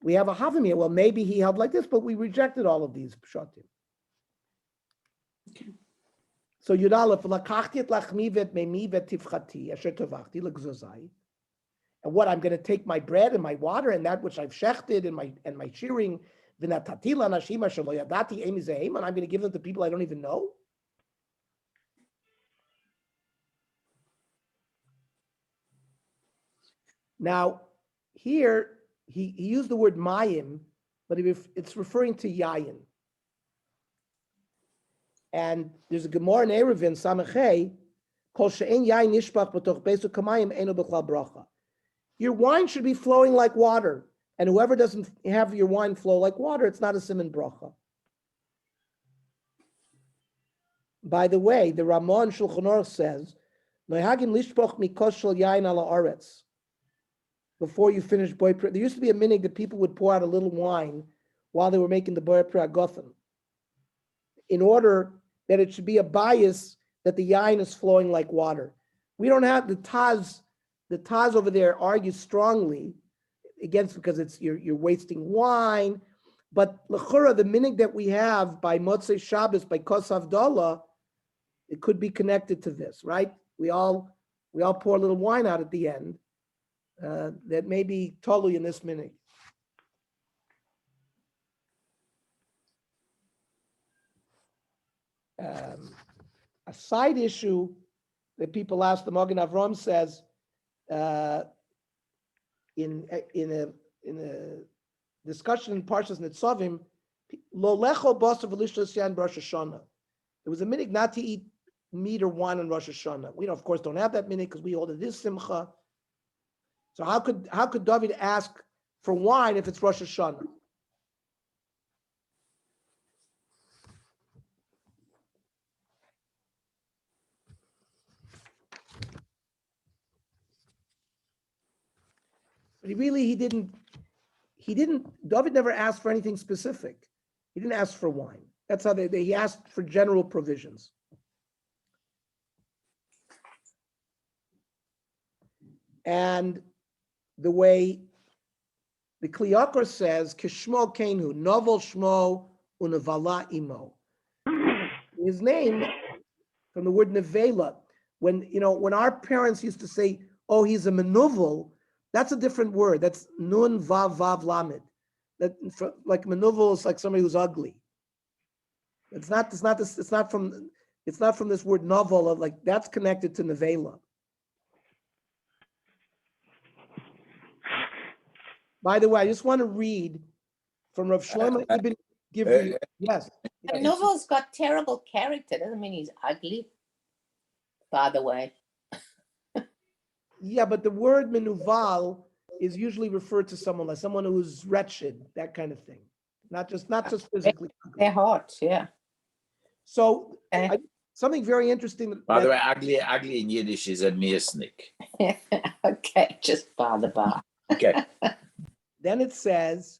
We have a Havamir. Well, maybe he held like this, but we rejected all of these pshatim. Okay. So Yud Aleph, lakachti et lachmi vet meimi vet tivchati asher tovachti legzozai. And what, I'm going to take my bread and my water and that which I've shechted and my shearing, v'natatila nashim asher lo yadati emi zehem, and I'm going to give them to people I don't even know. Now, here he used the word mayim, but it's referring to yayin. And there's a Gemara in Eruvin Samachei, kol she'en yayin nishpach b'toch besu kamayim eno b'chlal bracha. Your wine should be flowing like water, and whoever doesn't have your wine flow like water, it's not a siman bracha. By the way, the Ramah in Shulchan Aruch says, "Nohagim lishpoch mikos shel yayin ala aretz." Before you finish boy prayer, there used to be a minhag that people would pour out a little wine while they were making the boy prayer gotham, in order that it should be a bias that the yain is flowing like water. We don't have the Taz. The Taz over there argues strongly against, because you're wasting wine. But l'chura, the minhag that we have by Motzei Shabbos, by Kos Havdalah, it could be connected to this, right? We all pour a little wine out at the end. That may be totally in this minhag. A side issue that people ask, the Magen Avram says, in a discussion in Parshas Nitzavim, lo lecho basav v'lishtos yain b'Rosh Hashanah. There was a minhag not to eat meat or wine on Rosh Hashanah. We of course don't have that minhag because we hold it is simcha. So how could David ask for wine if it's Rosh Hashanah? But David never asked for anything specific. He didn't ask for wine. That's how he asked for general provisions. And the way the Kliyakar says, Kishmo Kenu, Novel Shmo Unavala Imo. His name, from the word Nevela, when our parents used to say, oh, he's a menuvel, that's a different word. That's nun vav vav lamed. Like menuvel is like somebody who's ugly. It's not from this word novel, like that's connected to Nevela. By the way, I just want to read from Rav Shlomo Ibn Givri. Yes. Novel's got terrible character. Doesn't mean he's ugly. By the way. Yeah, but the word menuval is usually referred to someone who's wretched, that kind of thing. Not just physically. Their heart, yeah. So something very interesting. By the way, ugly in Yiddish is a miesnik. Okay, just by the by. Okay. Then it says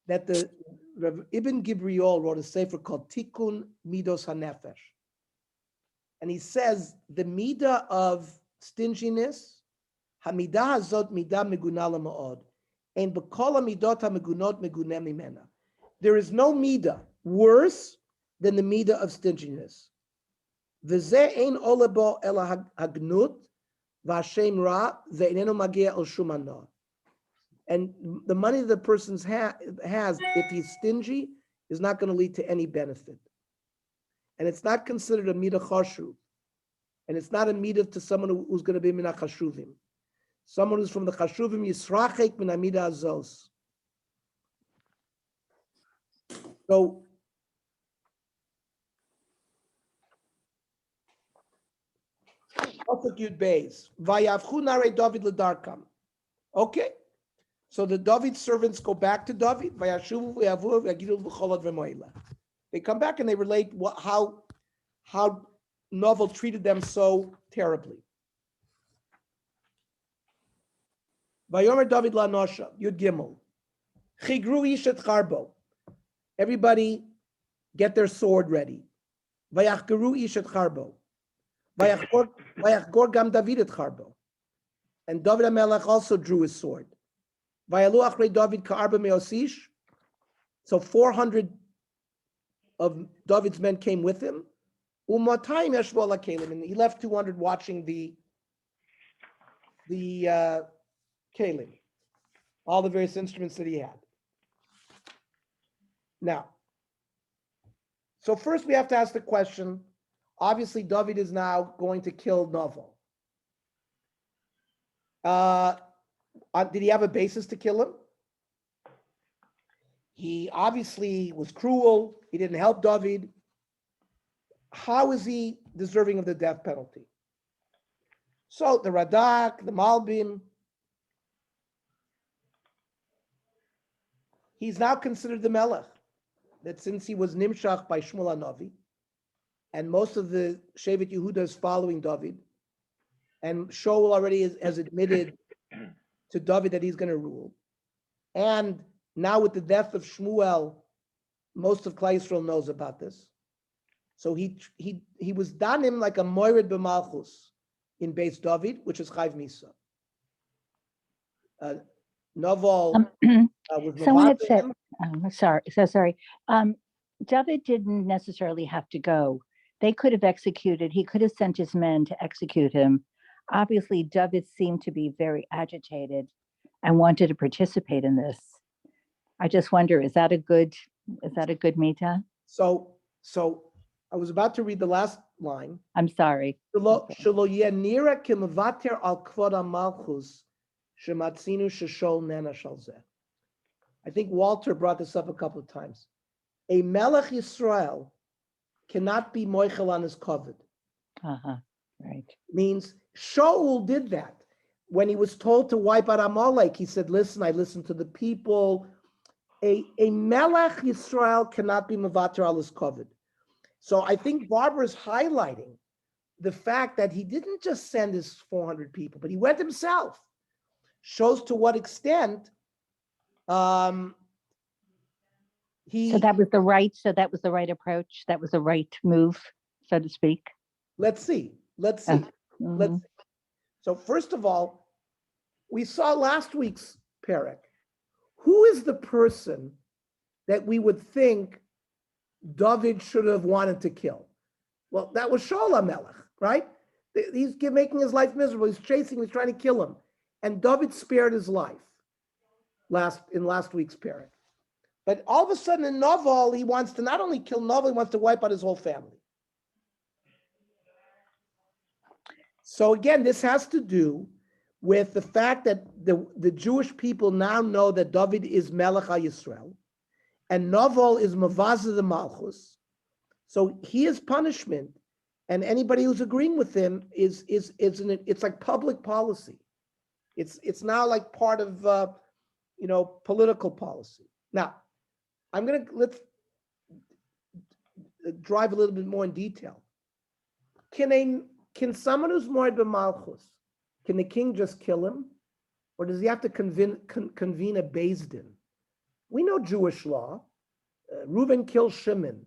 that the Rav Ibn Gibriol wrote a sefer called Tikkun Midos HaNefesh. And he says the midah of stinginess, hamidah hazot midah meguna lama'od, and b'kol hamidot hamegunot megune mimena. There is no midah worse than the midah of stinginess. V'zeh ein olebo ela hagnut v'ashem ra ve'inenu magia el shum hana. And the money that the person has, if he's stingy, is not going to lead to any benefit. And it's not considered a midah chashuv. And it's not a midah to someone who's going to be min chashuvim. Someone who's from the chashuvim yisrachek min midah azos. So Yud Beis vayavchu nare David ledarkam. Okay. So the David servants go back to David. They come back and they relate how Novel treated them so terribly. Vayomer David la nosha Yud Gimel. Chigru ishet charbo. Everybody get their sword ready. Vayachgeru ishet charbo. Vayachgor gam David et charbo. And David HaMelech also drew his sword. Vayalu achrei David ka'arba meosish. So 400 of David's men came with him. Umatayim yashvu ala kelim, and he left 200 watching the kelim, all the various instruments that he had. Now, so first we have to ask the question. Obviously, David is now going to kill Novel. Did he have a basis to kill him? He obviously was cruel. He didn't help David. How is he deserving of the death penalty? So the Radak, the Malbim, he's now considered the Melech. That since he was Nimshach by Shmuel HaNavi, and most of the Shevet Yehuda is following David, and Shaul already has admitted to David that he's going to rule. And now with the death of Shmuel, most of Klal Yisrael knows about this. So he was danim like a moirid b'malchus in Beis David, which is Chayv Misa. Novel was Someone had Mavater said, him. sorry. David didn't necessarily have to go. They could have executed, he could have sent his men to execute him. Obviously, David seemed to be very agitated and wanted to participate in this. I just wonder, is that a good mita? So I was about to read the last line. I'm sorry. I think Walter brought this up a couple of times. A Melech Yisrael cannot be moichel on his kavod. Right. Means Shaul did that. When he was told to wipe out Amalek, he said, listen, I listened to the people. A Melech Yisrael cannot be mevater al his kavod. So I think Barbara is highlighting the fact that he didn't just send his 400 people, but he went himself. shows to what extent he. So that was the right approach. That was the right move, so to speak. Let's see. Let's Uh, see. Let's mhm. see. So first of all, we saw last week's parak. Who is the person that we would think David should have wanted to kill? Well, that was Shaul HaMelech, right? He's making his life miserable. He's chasing, he's trying to kill him. And David spared his life in last week's parak. But all of a sudden in Naval, he wants to not only kill Naval, he wants to wipe out his whole family. So again, this has to do with the fact that the Jewish people now know that David is Melech HaYisrael, and Naval is Mavazah the Malchus. So he is punishment, and anybody who's agreeing with him it's like public policy. It's now like part of political policy. Now, let's drive a little bit more in detail. Can someone who's moed b'malchus, can the king just kill him, or does he have to convene a beis din? We know Jewish law. Reuven kills Shimon.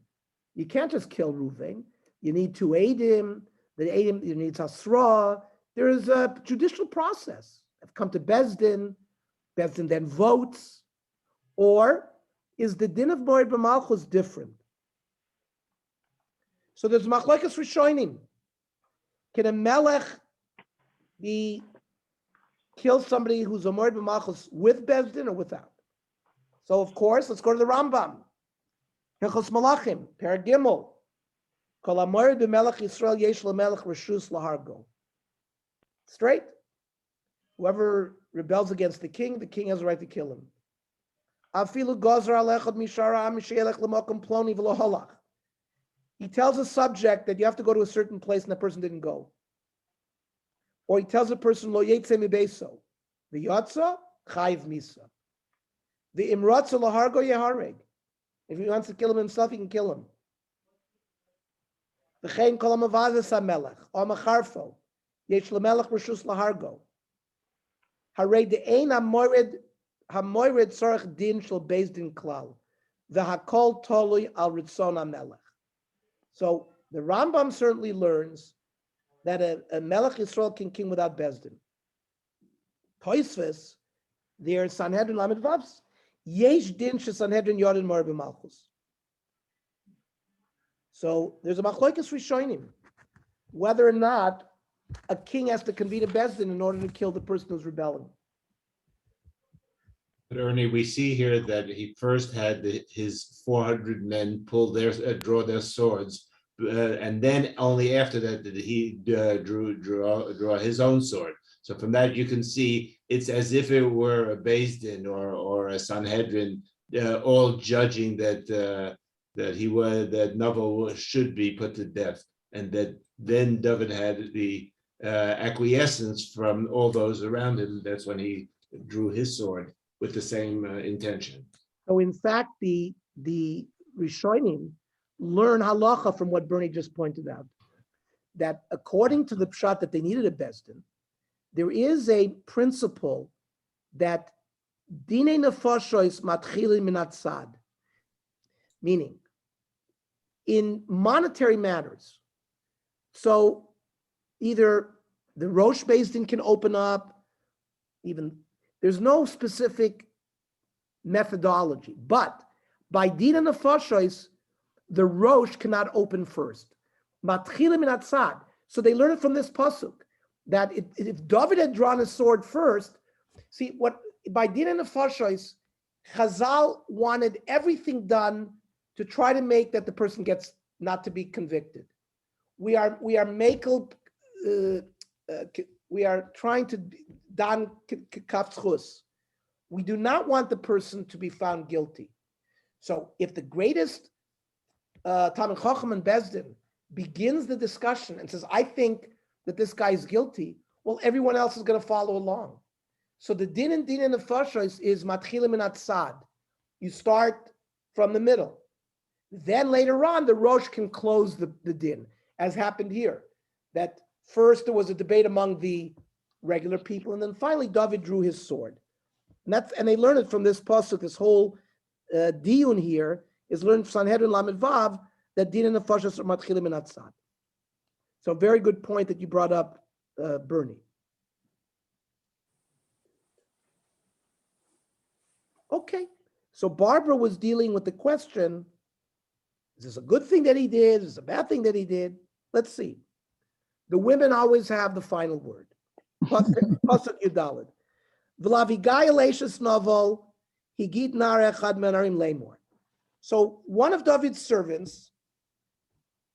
You can't just kill Reuven. You need to aid him. You need hasra. There is a judicial process. I've come to beis din. Beis din then votes. Or is the din of moed b'malchus different? So there's machlokes rishonim. Can a melech kill somebody who's a moed b'malchus with beis din or without? So of course, let's go to the Rambam. Hilchos Malachim, Perek Gimel. Kol hamored b'melech Yisrael yesh lemelech reshus lahargo. Straight. Whoever rebels against the king has a right to kill him. Afilu gozer alechad mishara mishelech lemokum ploni v'lo halach. He tells a subject that you have to go to a certain place and that person didn't go. Or he tells a person, lo yetze mibeso. The yotza, chayiv misa. The imratza lahargo yehareg. If he wants to kill him himself, he can kill him. V'chein kol hamavazes hamelech, or macharfo, yesh lemelech reshus lahargo. Harei de'ein hamored tzorech din shel beis din klal. V'hakol tolui al ritzon hamelech. So the Rambam certainly learns that a Melech Yisrael can king without beis din. Tosfos, their Sanhedrin Lamed Vavs, yesh din she Sanhedrin yodin moed b'malchus. So there's a machlokes rishonim whether or not a king has to convene a beis din in order to kill the person who's rebelling. But Ernie, we see here that he first had his 400 men draw their swords, and then only after that did he draw his own sword. So from that you can see it's as if it were a beis din or a Sanhedrin, all judging that Naval should be put to death, and that then David had the acquiescence from all those around him. That's when he drew his sword with the same intention. So in fact, the Rishonim learn halacha from what Bernie just pointed out, that according to the pshat that they needed a beis din, there is a principle that dinei nefashos matchilim min hatzad, meaning in monetary matters. So either the Rosh beis din can open up, even there's no specific methodology, but by Dina Nefashos, the Rosh cannot open first. Matchilim min hatzad. So they learn it from this pasuk that if David had drawn his sword first, see what by Dina Nefashos, Chazal wanted everything done to try to make that the person gets not to be convicted. We are trying to dan kaftzchus. We do not want the person to be found guilty. So if the greatest Talmid Chacham and beis din begins the discussion and says, I think that this guy is guilty, well, everyone else is going to follow along. So the din and nefashos is matchilim min hatzad. You start from the middle. Then later on, the Rosh can close the din, as happened here. That first there was a debate among the regular people. And then finally, David drew his sword. And they learn it from this pasuk. This whole diyun here is learned from Sanhedrin Lamed Vav that din and nefashos are matchilim min hatzad. So very good point that you brought up, Bernie. Okay, so Barbara was dealing with the question, is this a good thing that he did? Is this a bad thing that he did? Let's see. The women always have the final word. Pasuk Yudalid. V'lavigai elashis novel, higid nar echad menarim lemor. So one of David's servants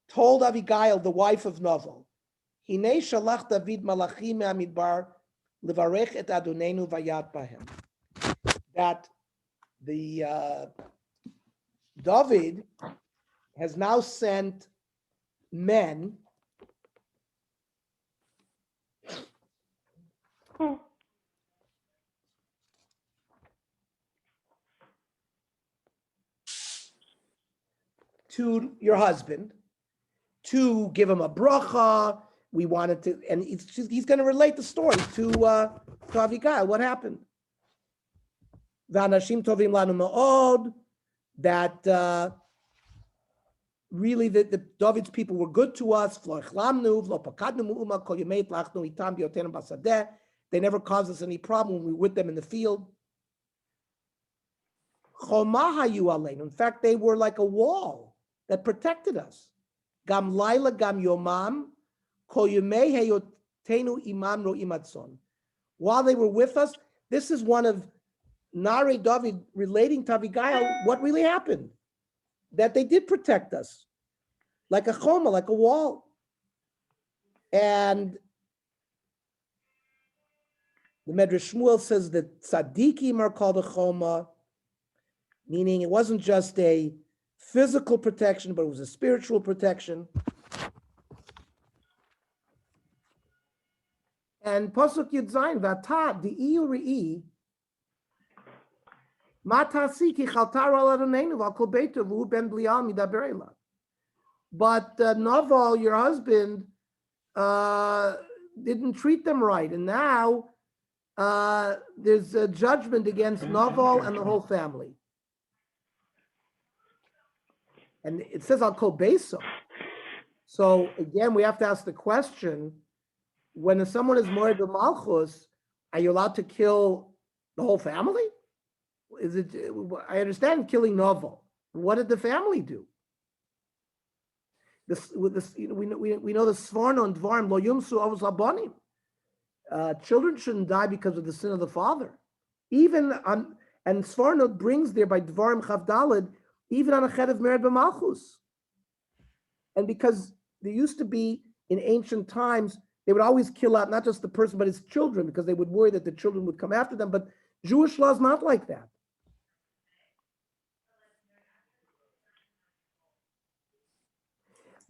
told Abigail, the wife of Novel, Hinei shalach David malachim me'amidbar levarech et Adonenu vayat bahem. That the David has now sent men to your husband to give him a bracha. We wanted to, and he's going to relate the story to Abigail. What happened? V'anashim tovim lanu ma'od, that really the David's people were good to us. They never caused us any problem when we were with them in the field. In fact, they were like a wall that protected us. Gam laila gam yomam kol yomei heyotenu imam ro imatzon. While they were with us, this is one of Nare David relating to Abigail what really happened. That they did protect us like a choma, like a wall. And the Medrash Shmuel says that tzaddikim are called a choma, meaning it wasn't just a physical protection, but it was a spiritual protection. And Pasuk Yud Zayin, V'ata di'iu re'i, ma ta'asi ki chaltar al Adonenu v'al kol beito v'hu ben blial midaber elav. But Naval, your husband, didn't treat them right. And now there's a judgment against Naval and the whole family. And it says Al Kol Beso. So again, we have to ask the question, when someone is moed b'malchus, are you allowed to kill the whole family? Is it? I understand killing Naval. What did the family do? We know the Sforno and Dvarim lo yumsu avos labanim. Children shouldn't die because of the sin of the father. Even on, and Sforno brings there by Dvarim Chavdalid, even on a ched of mered b'malchus. And because there used to be in ancient times, they would always kill out not just the person but his children, because they would worry that the children would come after them. But Jewish law is not like that.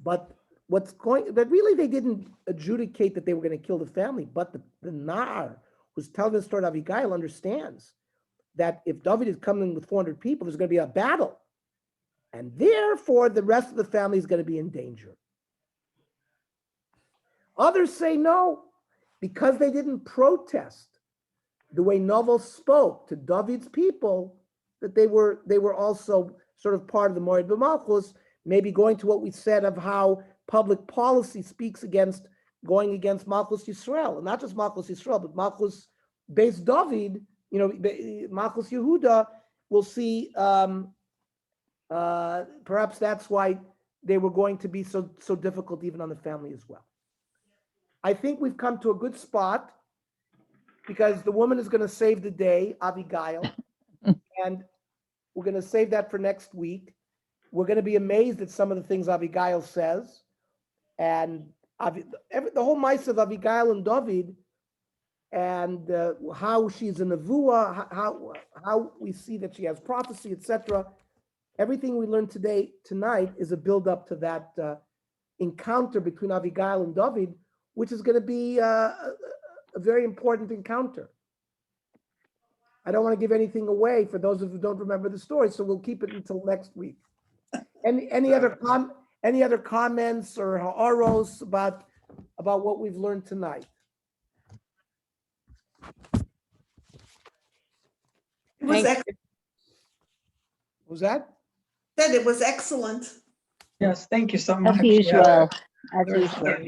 But that really they didn't adjudicate that they were going to kill the family, but the Nar who's telling the story of Abigail understands that if David is coming with 400 people, there's going to be a battle. And therefore, the rest of the family is going to be in danger. Others say no, because they didn't protest the way Novel spoke to David's people, that they were also sort of part of the Moed B'Malchus, maybe going to what we said of how public policy speaks against going against Malchus Yisrael, and not just Malchus Yisrael, but Malchus based David, Malchus Yehuda. We'll see. Perhaps that's why they were going to be so difficult even on the family as well. I think we've come to a good spot because the woman is going to save the day, Abigail, and we're going to save that for next week. We're going to be amazed at some of the things Abigail says, and the whole mice of Abigail and David, and how she's a nevuah, how we see that she has prophecy, etc. Everything we learned tonight is a build-up to that encounter between Abigail and David, which is going to be a very important encounter. I don't want to give anything away for those of you who don't remember the story, so we'll keep it until next week. Any other comments or ha'aros about what we've learned tonight? It was, Thank- ex- Was that? said it was excellent. Yes, thank you so much. As usual, as Very usual. good.